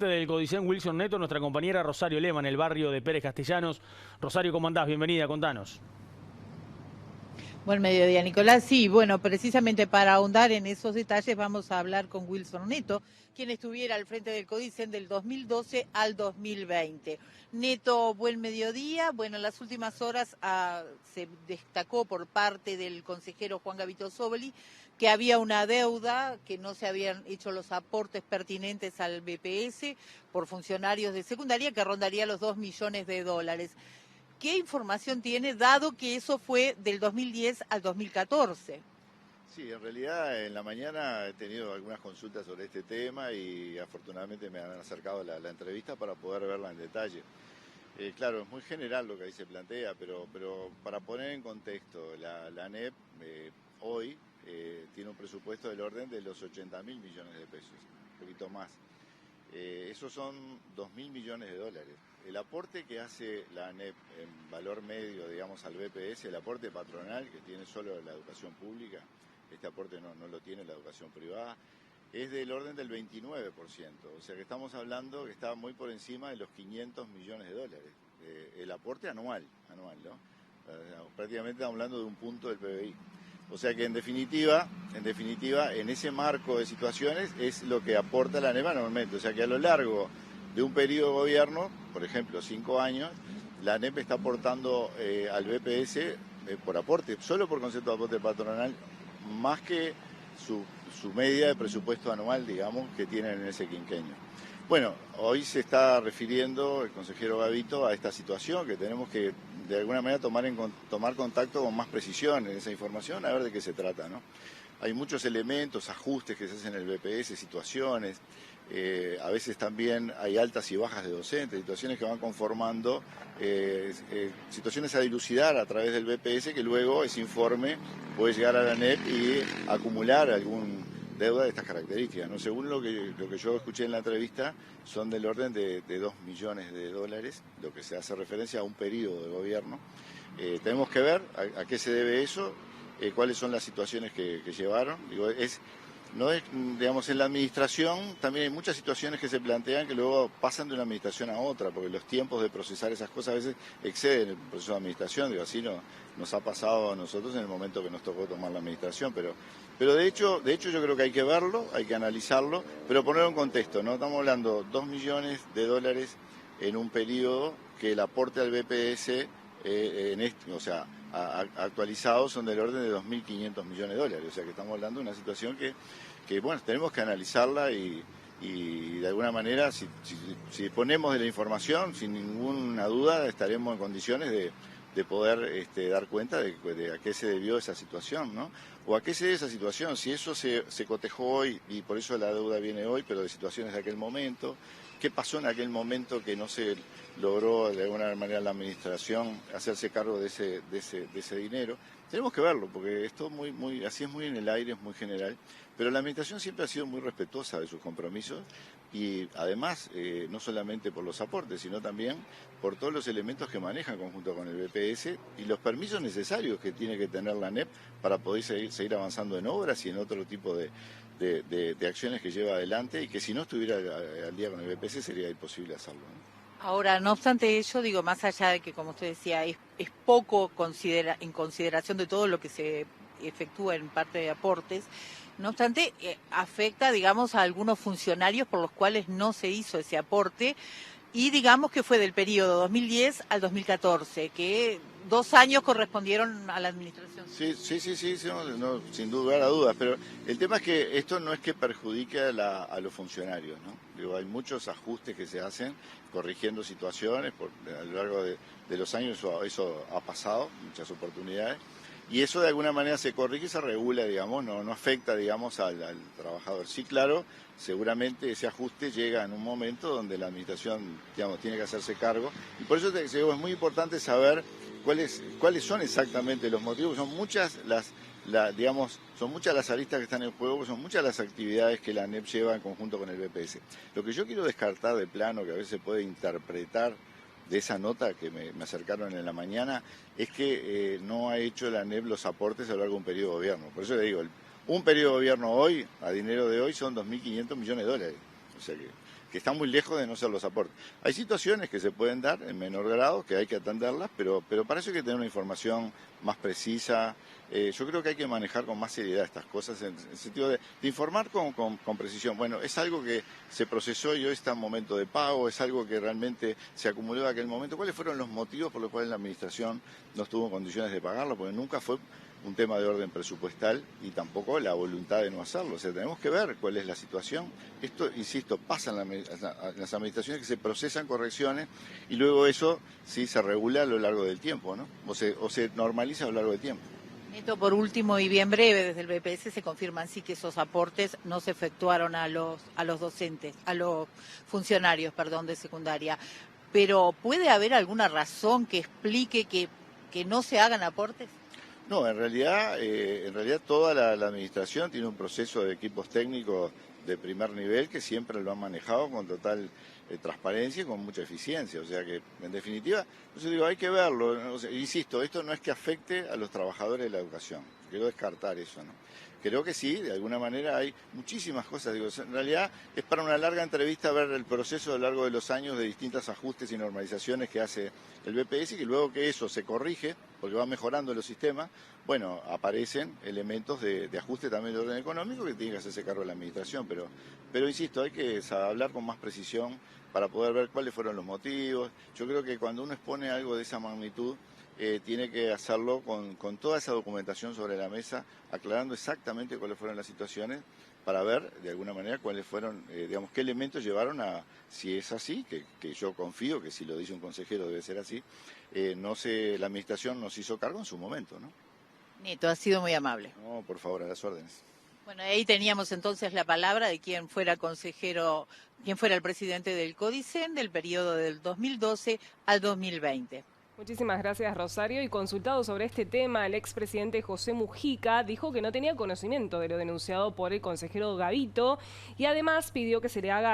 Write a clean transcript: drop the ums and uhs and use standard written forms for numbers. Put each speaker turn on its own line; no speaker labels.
frente del Codicen Wilson Neto, nuestra compañera Rosario Lema en el barrio de Pérez Castellanos. Rosario, ¿cómo andás? Bienvenida, contanos.
Buen mediodía, Nicolás. Sí, bueno, precisamente para ahondar en esos detalles vamos a hablar con Wilson Neto, quien estuviera al frente del Codicen del 2012 al 2020. Neto, buen mediodía. Bueno, en las últimas horas se destacó por parte del consejero Juan Gavito Scioli que había una deuda, que no se habían hecho los aportes pertinentes al BPS por funcionarios de secundaria, que rondaría los 2 millones de dólares. ¿Qué información tiene, dado que eso fue del 2010 al 2014?
Sí, en realidad en la mañana he tenido algunas consultas sobre este tema y afortunadamente me han acercado la entrevista para poder verla en detalle. Claro, es muy general lo que ahí se plantea, pero para poner en contexto, la ANEP hoy tiene un presupuesto del orden de los 80.000 millones de pesos, un poquito más. Esos son 2.000 millones de dólares. El aporte que hace la ANEP en valor medio, digamos, al BPS, el aporte patronal que tiene solo la educación pública, este aporte no lo tiene la educación privada, es del orden del 29%. O sea que estamos hablando que está muy por encima de los 500 millones de dólares. El aporte anual, ¿no? Prácticamente estamos hablando de un punto del PBI. O sea que en definitiva, en ese marco de situaciones es lo que aporta la ANEP anualmente. O sea que a lo largo de un periodo de gobierno, por ejemplo 5 años, la ANEP está aportando al BPS por aporte, solo por concepto de aporte patronal, más que su media de presupuesto anual, digamos, que tienen en ese quinquenio. Bueno, hoy se está refiriendo el consejero Gavito a esta situación, que tenemos que de alguna manera tomar contacto con más precisión en esa información, a ver de qué se trata, ¿no? Hay muchos elementos, ajustes que se hacen en el BPS, situaciones, a veces también hay altas y bajas de docentes, situaciones que van conformando, situaciones a dilucidar a través del BPS, que luego ese informe puede llegar a la ANEP y acumular algún deuda de estas características, ¿no? Según lo que yo escuché en la entrevista, son del orden de 2 millones de dólares, lo que se hace referencia a un periodo de gobierno. Tenemos que ver a qué se debe eso, cuáles son las situaciones que llevaron. Digo, no es, digamos, en la administración también hay muchas situaciones que se plantean que luego pasan de una administración a otra, porque los tiempos de procesar esas cosas a veces exceden el proceso de administración. Digo, así nos ha pasado a nosotros en el momento que nos tocó tomar la administración, pero de hecho yo creo que hay que verlo, hay que analizarlo, pero ponerlo en contexto, ¿no? Estamos hablando 2 millones de dólares en un periodo que el aporte al BPS o sea, actualizados son del orden de 2.500 millones de dólares. O sea que estamos hablando de una situación que bueno, tenemos que analizarla y de alguna manera, si disponemos de la información, sin ninguna duda estaremos en condiciones de poder dar cuenta de a qué se debió esa situación, ¿no? O a qué se debe esa situación, si eso se cotejó hoy y por eso la deuda viene hoy, pero de situaciones de aquel momento, qué pasó en aquel momento que no se logró de alguna manera la administración hacerse cargo de ese dinero. Tenemos que verlo, porque esto así es muy en el aire, es muy general, pero la administración siempre ha sido muy respetuosa de sus compromisos y además, no solamente por los aportes, sino también por todos los elementos que manejan conjunto con el BPS y los permisos necesarios que tiene que tener la ANEP para poder seguir avanzando en obras y en otro tipo de acciones que lleva adelante y que si no estuviera al día con el BPS sería imposible hacerlo, ¿no?
Ahora, no obstante ello, digo, más allá de que, como usted decía, es poco en consideración de todo lo que se efectúa en parte de aportes, no obstante, afecta, digamos, a algunos funcionarios por los cuales no se hizo ese aporte, y digamos que fue del periodo 2010 al 2014, que 2 años correspondieron a la administración.
Sí, no, sin lugar a dudas, pero el tema es que esto no es que perjudique a los funcionarios, ¿no? Digo, hay muchos ajustes que se hacen corrigiendo situaciones, a lo largo de los años eso ha pasado, muchas oportunidades, y eso de alguna manera se corrige y se regula, digamos, no afecta, digamos, al trabajador. Sí, claro, seguramente ese ajuste llega en un momento donde la administración, digamos, tiene que hacerse cargo, y por eso te digo, es muy importante saber cuáles son exactamente los motivos. Son muchas son muchas las aristas que están en juego, son muchas las actividades que la ANEP lleva en conjunto con el BPS. Lo que yo quiero descartar de plano, que a veces se puede interpretar de esa nota que me acercaron en la mañana, es que no ha hecho la ANEP los aportes a lo largo de un periodo de gobierno. Por eso le digo, un periodo de gobierno hoy, a dinero de hoy, son 2.500 millones de dólares. O sea que que está muy lejos de no ser los aportes. Hay situaciones que se pueden dar en menor grado, que hay que atenderlas, pero para eso hay que tener una información más precisa. Yo creo que hay que manejar con más seriedad estas cosas, en el sentido de informar con precisión. Bueno, es algo que se procesó y hoy está en momento de pago, es algo que realmente se acumuló en aquel momento. ¿Cuáles fueron los motivos por los cuales la administración no estuvo en condiciones de pagarlo? Porque nunca fue un tema de orden presupuestal y tampoco la voluntad de no hacerlo. O sea, tenemos que ver cuál es la situación. Esto, insisto, pasa en las administraciones, que se procesan correcciones y luego eso sí se regula a lo largo del tiempo, ¿no? O se normaliza a lo largo del tiempo.
Neto, por último y bien breve, desde el BPS se confirman sí que esos aportes no se efectuaron a los docentes, a los funcionarios, perdón, de secundaria. Pero ¿puede haber alguna razón que explique que no se hagan aportes?
No, en realidad toda la administración tiene un proceso de equipos técnicos de primer nivel que siempre lo han manejado con total transparencia y con mucha eficiencia. O sea que, en definitiva, yo digo, hay que verlo. O sea, insisto, esto no es que afecte a los trabajadores de la educación. Quiero descartar eso, ¿no? Creo que sí, de alguna manera hay muchísimas cosas. Digo, en realidad es para una larga entrevista ver el proceso a lo largo de los años de distintos ajustes y normalizaciones que hace el BPS y que luego que eso se corrige, porque va mejorando los sistemas, bueno, aparecen elementos de ajuste también de orden económico que tiene que hacerse cargo de la administración. Pero insisto, hay que hablar con más precisión para poder ver cuáles fueron los motivos. Yo creo que cuando uno expone algo de esa magnitud, tiene que hacerlo con toda esa documentación sobre la mesa, aclarando exactamente cuáles fueron las situaciones, para ver de alguna manera cuáles fueron, digamos, qué elementos llevaron a, si es así, que yo confío que si lo dice un consejero debe ser así, la administración nos hizo cargo en su momento, ¿no?
Neto, ha sido muy amable.
No, por favor, a las órdenes.
Bueno, ahí teníamos entonces la palabra de quien fuera consejero, quien fuera el presidente del CODICEN del periodo del 2012 al 2020.
Muchísimas gracias, Rosario. Y consultado sobre este tema, el expresidente José Mujica dijo que no tenía conocimiento de lo denunciado por el consejero Gavito y además pidió que se le haga